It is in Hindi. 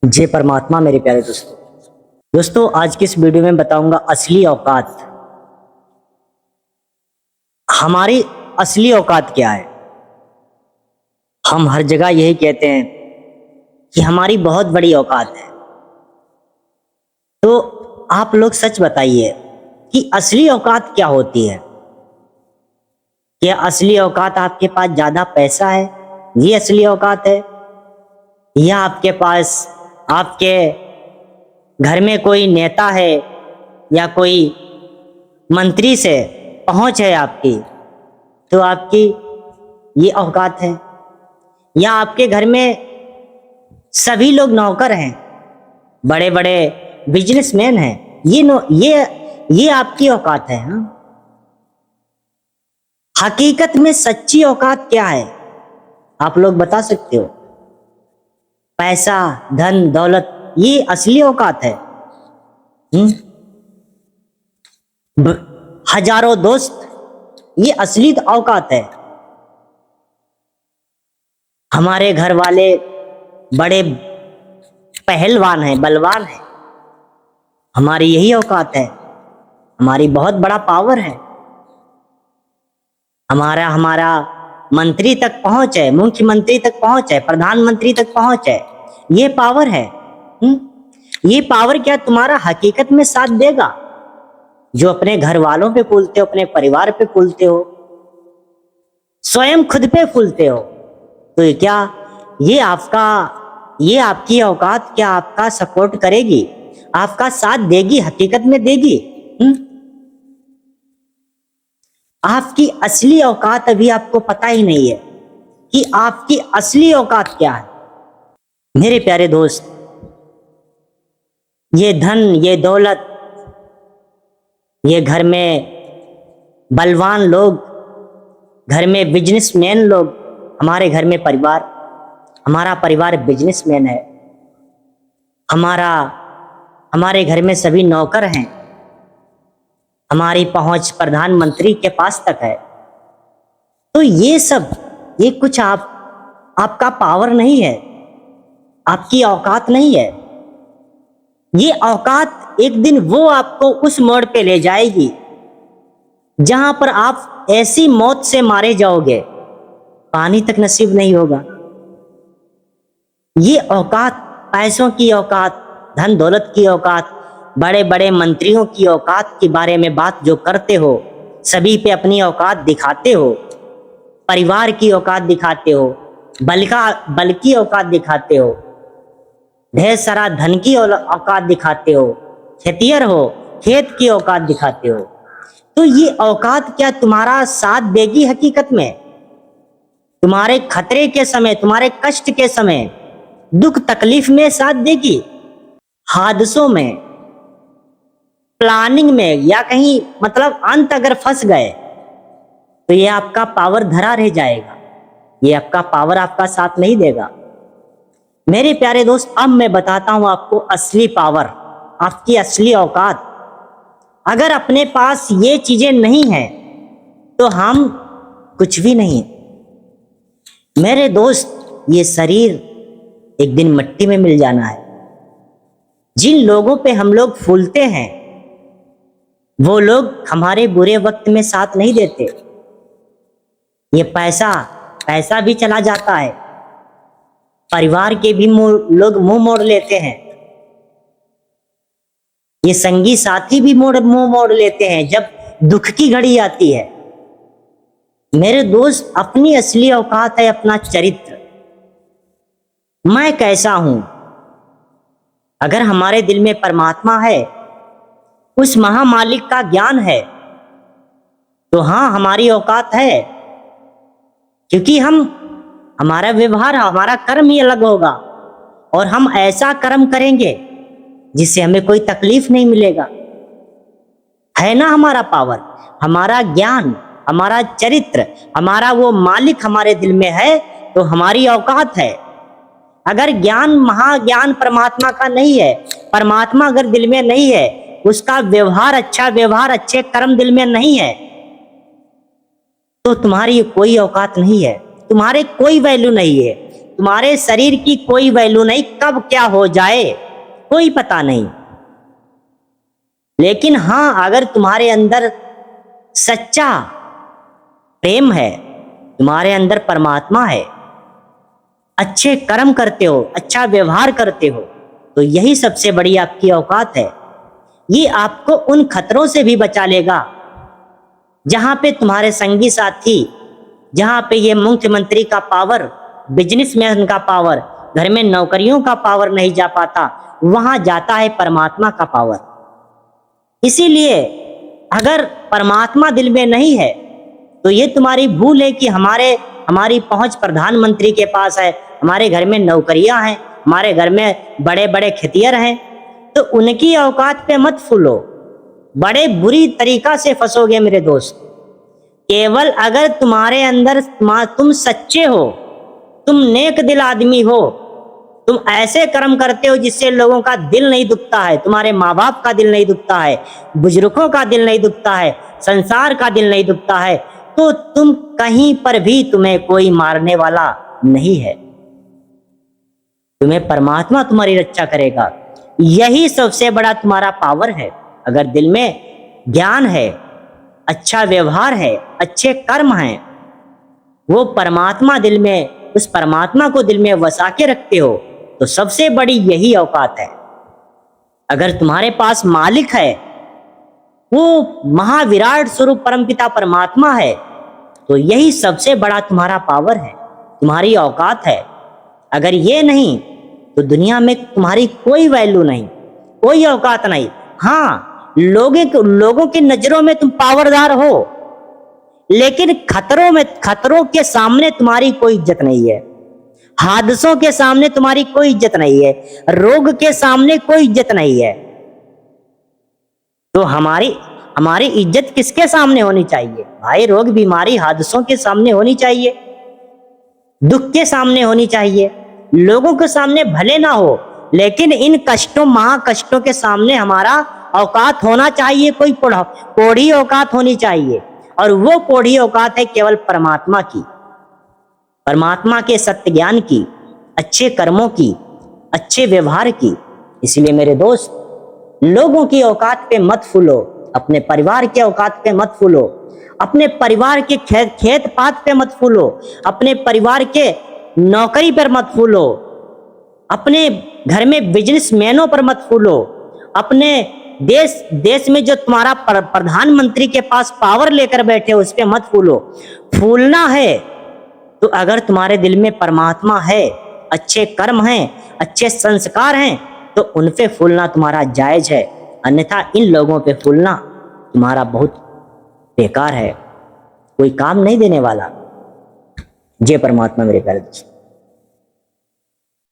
जय परमात्मा। मेरे प्यारे दोस्तों आज की इस वीडियो में बताऊंगा असली औकात। हमारी असली औकात क्या है। हम हर जगह यही कहते हैं कि हमारी बहुत बड़ी औकात है, तो आप लोग सच बताइए कि असली औकात क्या होती है। क्या असली औकात आपके पास ज्यादा पैसा है, ये असली औकात है, या आपके पास आपके घर में कोई नेता है या कोई मंत्री से पहुंच है आपकी, तो आपकी ये औकात है, या आपके घर में सभी लोग नौकर हैं, बड़े बड़े बिजनेसमैन हैं, ये आपकी औकात है। हाँ, हकीकत में सच्ची औकात क्या है आप लोग बता सकते हो। पैसा, धन, दौलत, ये असली औकात है। हजारों दोस्त, ये असली औकात है। हमारे घर वाले बड़े पहलवान हैं, बलवान हैं, हमारी यही औकात है। हमारी बहुत बड़ा पावर है। हमारा हमारा मंत्री तक पहुंच है, मुख्यमंत्री तक पहुंच है, प्रधानमंत्री तक पहुंच है, ये पावर है। ये पावर क्या तुम्हारा हकीकत में साथ देगा? जो अपने घर वालों पे फूलते हो, अपने परिवार पे फूलते हो, स्वयं खुद पे फूलते हो, तो ये आपकी औकात क्या आपका सपोर्ट करेगी, आपका साथ देगी, हकीकत में देगी? आपकी असली औकात अभी आपको पता ही नहीं है कि आपकी असली औकात क्या है। मेरे प्यारे दोस्त, ये धन, ये दौलत, ये घर में बलवान लोग, घर में बिजनेसमैन लोग, हमारे घर में परिवार, हमारा परिवार बिजनेसमैन है, हमारे घर में सभी नौकर हैं, हमारी पहुंच प्रधानमंत्री के पास तक है, तो ये कुछ आपका पावर नहीं है, आपकी औकात नहीं है। ये औकात एक दिन वो आपको उस मोड़ पे ले जाएगी जहां पर आप ऐसी मौत से मारे जाओगे, पानी तक नसीब नहीं होगा। ये औकात, पैसों की औकात, धन दौलत की औकात, बड़े बड़े मंत्रियों की औकात के बारे में बात जो करते हो, सभी पे अपनी औकात दिखाते हो, परिवार की औकात दिखाते हो, बल की औकात दिखाते हो, ढेर सारा धन की औकात दिखाते हो, खेतियर हो, खेत की औकात दिखाते हो, तो ये औकात क्या तुम्हारा साथ देगी हकीकत में? तुम्हारे खतरे के समय, तुम्हारे कष्ट के समय, दुख तकलीफ में साथ देगी? हादसों में, प्लानिंग में, या कहीं मतलब अंत अगर फंस गए तो ये आपका पावर धरा रह जाएगा, ये आपका पावर आपका साथ नहीं देगा। मेरे प्यारे दोस्त, अब मैं बताता हूं आपको असली पावर, आपकी असली औकात। अगर अपने पास ये चीजें नहीं है तो हम कुछ भी नहीं। मेरे दोस्त, ये शरीर एक दिन मिट्टी में मिल जाना है। जिन लोगों पे हम लोग फूलते हैं वो लोग हमारे बुरे वक्त में साथ नहीं देते। ये पैसा भी चला जाता है, परिवार के भी लोग मुंह मोड़ लेते हैं, ये संगी साथी भी मुंह मोड़ लेते हैं जब दुख की घड़ी आती है। मेरे दोस्त, अपनी असली औकात है अपना चरित्र। मैं कैसा हूं? अगर हमारे दिल में परमात्मा है, उस महामालिक का ज्ञान है, तो हाँ, हमारी औकात है, क्योंकि हमारा व्यवहार, हमारा कर्म ही अलग होगा, और हम ऐसा कर्म करेंगे जिससे हमें कोई तकलीफ नहीं मिलेगा। है ना हमारा पावर, हमारा ज्ञान, हमारा चरित्र, हमारा वो मालिक हमारे दिल में है, तो हमारी औकात है। अगर ज्ञान, महाज्ञान परमात्मा का नहीं है, परमात्मा अगर दिल में नहीं है, उसका व्यवहार, अच्छा व्यवहार, अच्छे कर्म दिल में नहीं है, तो तुम्हारी कोई औकात नहीं है, तुम्हारे कोई वैल्यू नहीं है। तुम्हारे शरीर की कोई वैल्यू नहीं, कब क्या हो जाए कोई पता नहीं। लेकिन हां, अगर तुम्हारे अंदर सच्चा प्रेम है, तुम्हारे अंदर परमात्मा है, अच्छे कर्म करते हो, अच्छा व्यवहार करते हो, तो यही सबसे बड़ी आपकी औकात है। ये आपको उन खतरों से भी बचा लेगा जहां पे तुम्हारे संगी साथी, जहां पे ये मुख्यमंत्री का पावर, बिजनेसमैन का पावर, घर में नौकरियों का पावर नहीं जा पाता, वहां जाता है परमात्मा का पावर। इसीलिए अगर परमात्मा दिल में नहीं है तो ये तुम्हारी भूल है कि हमारी पहुंच प्रधानमंत्री के पास है, हमारे घर में नौकरियां हैं, हमारे घर में बड़े बड़े खतियर हैं, तो उनकी औकात पे मत फूलो, बड़े बुरी तरीका से फंसोगे मेरे दोस्त। केवल अगर तुम्हारे अंदर तुम सच्चे हो, तुम नेक दिल आदमी हो, तुम ऐसे कर्म करते हो जिससे लोगों का दिल नहीं दुखता है, तुम्हारे माँ बाप का दिल नहीं दुखता है, बुजुर्गों का दिल नहीं दुखता है, संसार का दिल नहीं दुखता है, तो तुम कहीं पर भी तुम्हें कोई मारने वाला नहीं है। तुम्हें परमात्मा तुम्हारी रक्षा करेगा। यही सबसे बड़ा तुम्हारा पावर है। अगर दिल में ज्ञान है, अच्छा व्यवहार है, अच्छे कर्म हैं, वो परमात्मा दिल में, उस परमात्मा को दिल में वसा के रखते हो, तो सबसे बड़ी यही औकात है। अगर तुम्हारे पास मालिक है, वो महाविराट स्वरूप परमपिता परमात्मा है, तो यही सबसे बड़ा तुम्हारा पावर है, तुम्हारी औकात है। अगर ये नहीं तो दुनिया में तुम्हारी कोई वैल्यू नहीं, कोई औकात नहीं। हाँ, लोगों की नजरों में तुम पावरदार हो, लेकिन खतरों के सामने तुम्हारी कोई इज्जत नहीं है, हादसों के सामने तुम्हारी कोई इज्जत नहीं है, रोग के सामने कोई इज्जत नहीं है। तो हमारी इज्जत किसके सामने होनी चाहिए भाई? रोग, बीमारी, हादसों के सामने होनी चाहिए, दुख के सामने होनी चाहिए। लोगों के सामने भले ना हो, लेकिन इन कष्टों, महाकष्टों के सामने हमारा औकात होना चाहिए, कोई कोढ़ी औकात होनी चाहिए। और वो कोढ़ी औकात है केवल परमात्मा की, परमात्मा के सत्य ज्ञान की, अच्छे कर्मों की, अच्छे व्यवहार की। इसलिए मेरे दोस्त, लोगों की औकात पे मत फूलो, अपने परिवार के औकात पे मत फूलो, अपने परिवार के खेत पात पे मत फूलो, अपने परिवार के नौकरी पर मत फूलो, अपने घर में बिजनेसमैनों पर मत फूलो, अपने देश में जो तुम्हारा प्रधानमंत्री के पास पावर लेकर बैठे हो उस पे मत फूलो। फूलना है तो अगर तुम्हारे दिल में परमात्मा है, अच्छे कर्म हैं, अच्छे संस्कार हैं, तो उन पे फूलना तुम्हारा जायज है। अन्यथा इन लोगों पे फूलना तुम्हारा बहुत बेकार है, कोई काम नहीं देने वाला। जय परमात्मा मेरे प्यारे दोस्त।